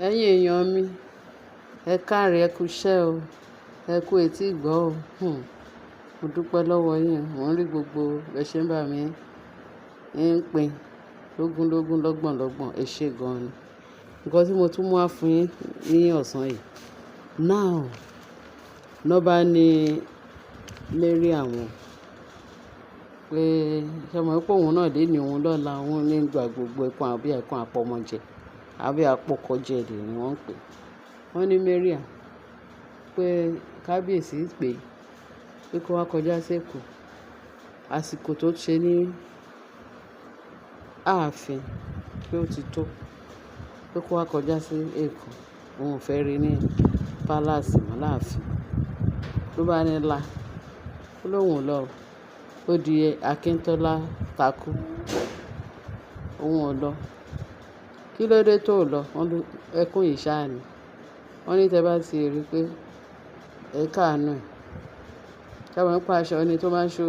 Ẹ̀yin èèyàn mi, ẹ káàárẹ̀ ẹ kú iṣẹ́ o, ẹ kú etí ìgbọ́ o. Mo dúpẹ́ lọ́wọ́ yín, mò ń rí gbogbo ẹ ṣe ń bà mí ń pín lógúnlógún lọ́gbọ̀nlọ́gbọ̀n, ẹ ṣé gan ni. Nǹkan tí mo tún mú wá fún yín ní ọ̀sán yìí. Now, nọ́bá ní lérí àwọn pé ṣé mo pé òun náà lé ní òun lọ́la, òun ní ìgbà gbogbo ẹ̀kan àbí ẹ̀kan àpọ̀mọ̀jẹ àbí àpọ̀kọ̀jẹ ni wọ́n ń pè. Wọ́n ní Mariam pé kábíyèsí pé kó wá kọjá sí Èkó. Àsìkò tó ṣe ní ààfin pé ó ti tó pé kó wá kọjá sí Èkó. Òun ò fẹ́ rí ní palace mọ́ láàfin. Ló bá ní lá, ó lóhùn lọ. Ó di Akíntọ́lá takú. Òun ò lọ. Kí ló dé tó lọ? Wọ́n ló ẹkún yìí ṣáá ni. Wọ́n ní tẹ bá ti rí pé ẹ káàánú ẹ̀. Ṣé àwọn pa aṣọ ẹni tó máa ń ṣo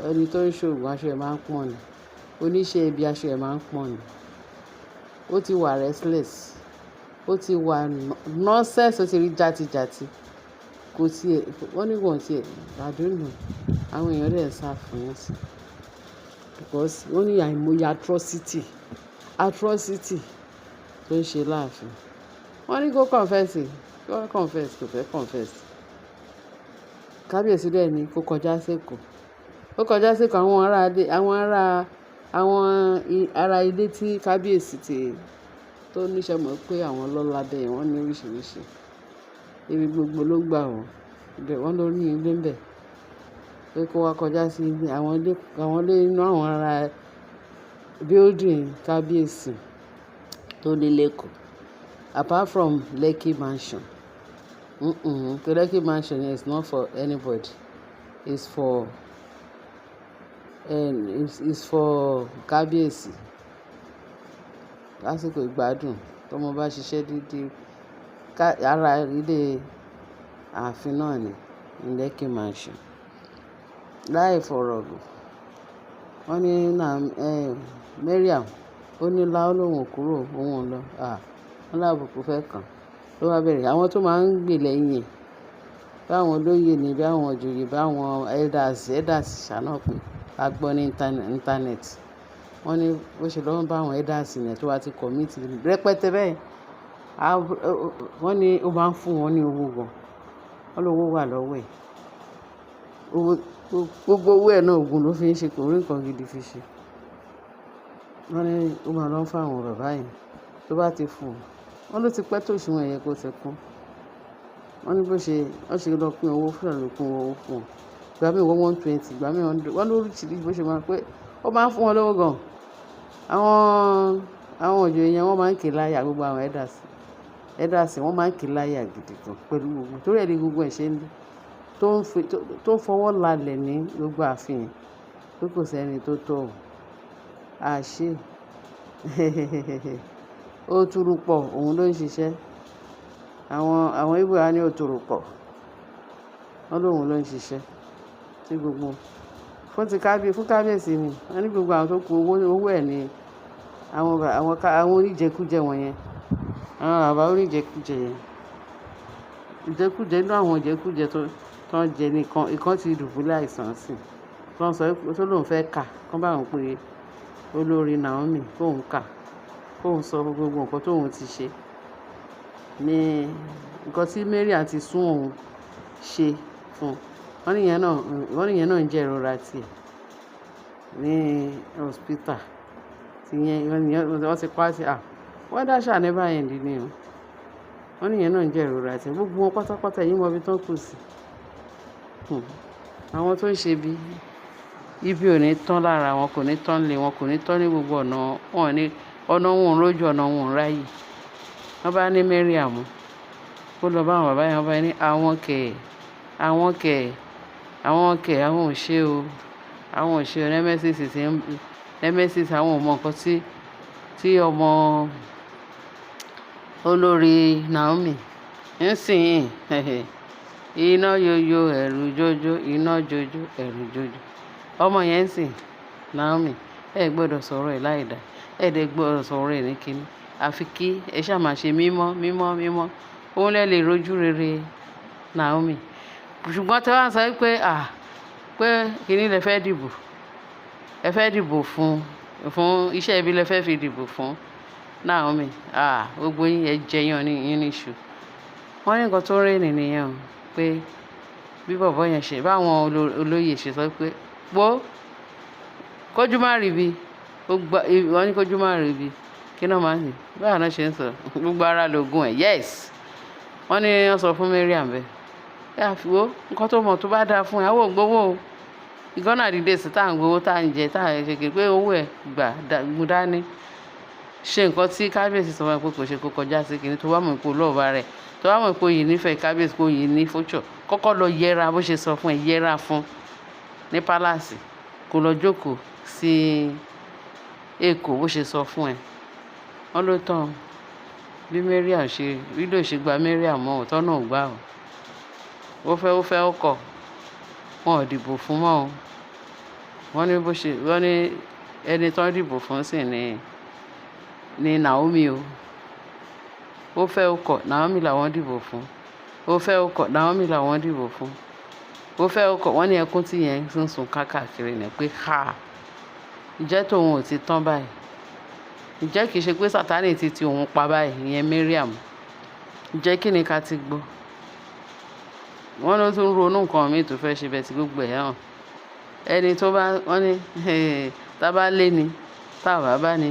ẹni tó ń ṣòògùn aṣọ ẹ̀ máa ń pọ́n ni. Oníṣẹ́ ibi aṣọ ẹ̀ máa ń pọ́n ni. Ó ti wà restless. Ó ti wà nonsense, ó ti rí játijàti. Kò tí ẹ̀, wọ́n ní wọ́n tí ẹ̀, I don't know. Àwọn èèyàn dẹ̀ ń sá fún yín sí. Because wọ́n ní àìmọye atrocity tó ń ṣe láàfin. Wọ́n ní kó confess, kó confess, kò fẹ́ confess. Kábíyèsí dẹ̀ ní kó kọjá sí Èkó. Ó kọjá sí Èkó, àwọn ará ilé tí kábíyèsí tó níṣẹ́ mọ̀ pé àwọn lọ́lá bẹ́ẹ̀, wọ́n ní oríṣiríṣi. Ibi gbogbo ló gbà wọ́n. Ibẹ̀ wọ́n ló ní ilé ń bẹ̀. Pé kó wá kọjá sí àwọn ilé inú àwọn ará building kábíyèsí tó ní l'Èkó. Apart from Lekki Mansion. The Lekki Mansion is not for anybody. It's for kábíyèsí. Lásìkò ìgbádùn tó mo bá ṣiṣẹ́ dídí ara ilé ààfin náà ni Lekki Mansion. Láì fọ̀rọ̀ gùn. Wọ́n ní Mariam ó ní lá ó lóhùn kúrò, òun ò lọ. Wọ́n lábùkù fẹ́ kàn. Ló bá bẹ̀rẹ̀. Àwọn tó máa ń gbè lẹ́yìn ẹ̀. Bí àwọn olóyè ni, bí àwọn ìjòyè, bí àwọn elders ṣáná pé a gbọ́ ní internet. Wọ́n ní bó ṣe lọ́ bá àwọn elders yẹn tó wá ti commit rẹpẹtẹ bẹ́ẹ̀. Wọ́n ní ó máa ń fún wọn ní owó gan. Wọ́n lówó wà lọ́wọ́ ẹ̀. Gbogbo owó ẹ̀ náà ògùn ló fi ń ṣe, kò rí nǹkan gidi fi ṣe. Wọ́n ní ó máa lọ fún àwọn bàbá yẹn tó bá ti fún un. Wọ́n ló ti pẹ́ tó òṣùwọ̀n ẹ̀yẹ kó ti kún. Wọ́n ní wọ́n ṣe lọ pín owó fún ọ̀rọ̀ owó fún wọn. Ìgbà mí wọ́n 120, ìgbà mí 100. Wọ́n ló oríṣiríṣi bó ṣe máa pé ó máa ń fún wọn lówó gan. Àwọn ìjòyè yẹn wọ́n máa ń ké láyà, gbogbo àwọn elders wọ́n máa ń ké láyà gidi gan pẹ̀lú gbogbo. Torí ẹ̀ ní gbogbo ẹ̀ ṣe ń tó fọwọ́ lalẹ̀ ní gbogbo ààfin yẹn. Pé kò sí ẹni tó tọ́ ò. Àṣé ó túrú pọ̀, òun ló ń ṣiṣẹ́. Àwọn Igbo á ní ó túrú pọ̀. Wọ́n lóhùn ló ń ṣiṣẹ́. Tí gbogbo fún kábíyèsí ni. Wọ́n ní gbogbo àwọn tó kú owó ẹ̀ ni àwọn oníjẹkújẹ wọ̀nyẹn. Àwọn bàbá oníjẹkújẹ yẹn. Ìjẹkújẹ inú àwọn ìjẹkújẹ tó ń jẹ nìkan. Ìkan ti dùbúlẹ̀ àìsàn sí. Tó ń sọ pé tó lóun fẹ́ kà. Kán bá wọn pé olórí Naomi kóun kà. Kóun sọ gbogbo nǹkan tóun ti ṣe. Ní nǹkan tí Mariam ti sún òun ṣe fún. Wọ́n ní ìyẹn náà ń jẹ́ ìrora tiẹ̀ ní hospital. Wọ́n ti pa sí wọ́n dáṣà never end ni o. Wọ́n ní ìyẹn náà ń jẹ́ ìrora tiẹ̀. Gbogbo wọn pátápátá yìí mọ ibi tó kù sí. Àwọn tó ń ṣe ibi ò ní tán lára wọn, kò ní tán lé wọn, kò ní tán ní gbogbo ọ̀nà wọn ní ọ̀nà wọn rójú, ọ̀nà wọn ráyè. Wọ́n bá ní Mariam kó lọ bá àwọn bàbá yẹn, wọ́n bá ní àwọn ò ṣe o. Àwọn ò ṣe o. Nemesis àwọn ò mọ nǹkan tí ọmọ olórí Naomi ń sìn. Iná yoyo ẹ̀rù jojo, iná jojo ẹ̀rù jojo. Ọmọ yẹn ń sìn Naomi. Ẹ gbọ́dọ̀ sọ̀rọ̀ ẹ̀ láìda. Ẹ dẹ̀ gbọ́dọ̀ sọ̀rọ̀ ẹ̀ ní kíní. àfi kí ẹ ṣáà máa ṣe mímọ́ mímọ́ mímọ́, òun lẹ lè rojú rere Naomi. Ṣùgbọ́n tí wọ́n sọ pé kíní lẹ fẹ́ dìbò, ẹ fẹ́ dìbò fún iṣẹ́ ibi lẹ fẹ́ fi dìbò fún Naomi, gbogbo yín ẹ jẹyàn ní yín níṣu. Wọ́n ní nǹkan tó ń rìn nìyẹn o, pé bí bọ̀bọ́ yẹn ṣe báwọn olóyè ṣe sọ pé kójú má rí bi, wọ́n ní kójú má rí bi kí náà máa ń sìn báyà náà ṣe ń sọ gbogbo ara lògùn ẹ̀ yes. Wọ́n ní wọ́n sọ fún Mariam bẹ́ẹ̀ àfiwó nǹkan tó mọ̀ tó bá dáa fún ẹ àwọn ògbówó o, ìgọ́nà dìde sí tá à ń gbowó tá à ń jẹ tá à ń ṣe pé owó ẹ̀ mú dání ṣe nǹkan tí kábíyèsí sọ fún ẹ pé kò ṣe kó kọjá sí kìíní tó bá mọ̀ ipò lọ́ọ̀bá rẹ̀, tó bá mọ̀ ipò yìí nífẹ̀ẹ́ kábíyèsí kó yìí ní fọ́ṣọ̀ kọ́kọ́ lọ yẹra bó ṣe sọ fún ẹ, yẹra fún ní pálásì kó lọ jókòó sí Èkó bó ṣe sọ fún ẹ. Wọ́n ló tán bí Mariam ṣe fídíò ṣe gba Mariam mọ́ òótọ́ náà gbà ó fẹ́ ó kọ̀ wọn ò dìbò fún mọ́ o. Wọ́n ní ẹni tó ń dìbò fún sí ni Naomi o. Ó fẹ́ ó kọ̀ Naomi làwọn dìbò fún, ó fẹ́ ó kọ̀ Naomi làwọn dìbò fún, ó fẹ́ ó kọ̀ wọ́n ní ẹkún tí yẹn ń sun káàkiri ni pé ìjẹ́ tòun ò ti tán báyìí, ìjẹ́ kìí ṣe pé Sátánì ti òun pa báyìí ìyẹn Mariam, ìjẹ́ kí ni ká ti gbọ́. Wọ́n ló tún ronú nǹkan míì tó fẹ́ ṣe bẹ́ẹ̀ tí gbogbo ẹ̀ hàn. Ẹni tó bá wọ́n ní tá bá lé ni tá bá bá ni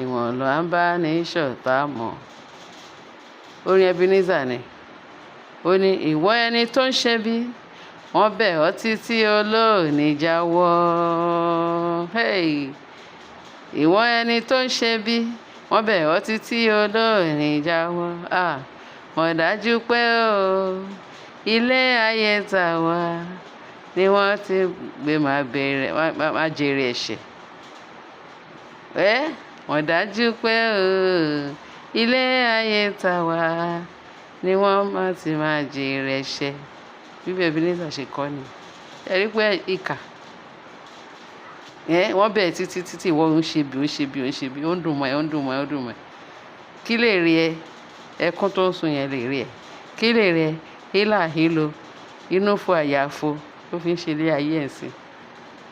ìwọ̀n ló à ń bá ní ṣọ̀tá mọ̀. Orin Ebenezer ni ó ní ìwọ ẹni tó ń ṣe bí wọ́n bẹ̀ ọ́ títí olóòní jáwọ́. Ìwọ ẹni tó ń ṣe bí wọ́n bẹ̀ ọ́ títí olóòní jáwọ́. Mọ̀ dájú pé o ilé ayé tà wá ni wọ́n ti gbé máa jèrè ẹ̀ṣẹ̀. Mọ̀ dájú pé o ilé ayé tà wá ni wọ́n ti máa jèrè ẹ̀ṣẹ̀. Bí Ebenezer ṣe kọ́ ni ẹ rí pé ìkà wọ́n bẹ̀ títí ìwọ ń ṣe bí ó ń dùn mọ́ ẹ. Kí lè rí ẹ ẹkún tó ń sun yẹn lè rí ẹ, kí lè rí ẹ hílàhílo inú fo àyàfo ó fi ń ṣe ilé ayé ẹ̀ sí.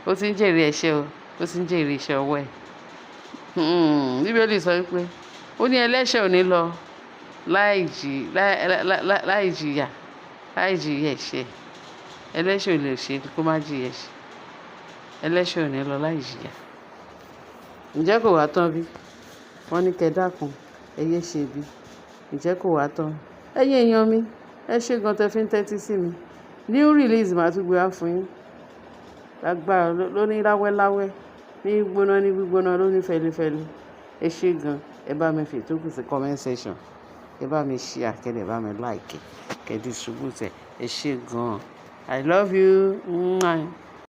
Ó ti ń jèrè ẹ̀ṣẹ̀ o, ó ti ń jèrè iṣẹ́ ọwọ́ ẹ̀. Bíbélì sọ pé ó ní ẹlẹ́ṣẹ̀ ò ní lọ láì jìyà ẹ̀ṣẹ̀. Ẹlẹ́ṣẹ̀ ò lè ṣe kó má jìyà ẹ̀ṣẹ̀. Ẹlẹ́ṣẹ̀ ò ní lọ láì jìyà. Ǹjẹ́ kò wá tán bí? Wọ́n ní kẹ́ dákun ẹ yé ṣe bí. Ǹjẹ́ kò wá tán? Ẹ̀yin èèyàn mi ẹ ṣé gan tẹ́ fi ń tẹ́tí sí mi. New release màá tún gbé wá fún yín. Lágbára lóní láwẹ́láwẹ́ ní gbígbóná lóní fẹlifẹli. Ẹ ṣé gan, ẹ bá mi fi ìtókù sí comment section, ẹ bá mi share, kẹ́ bá mi like, kẹ́ distribute ẹ ṣé gan. I love you.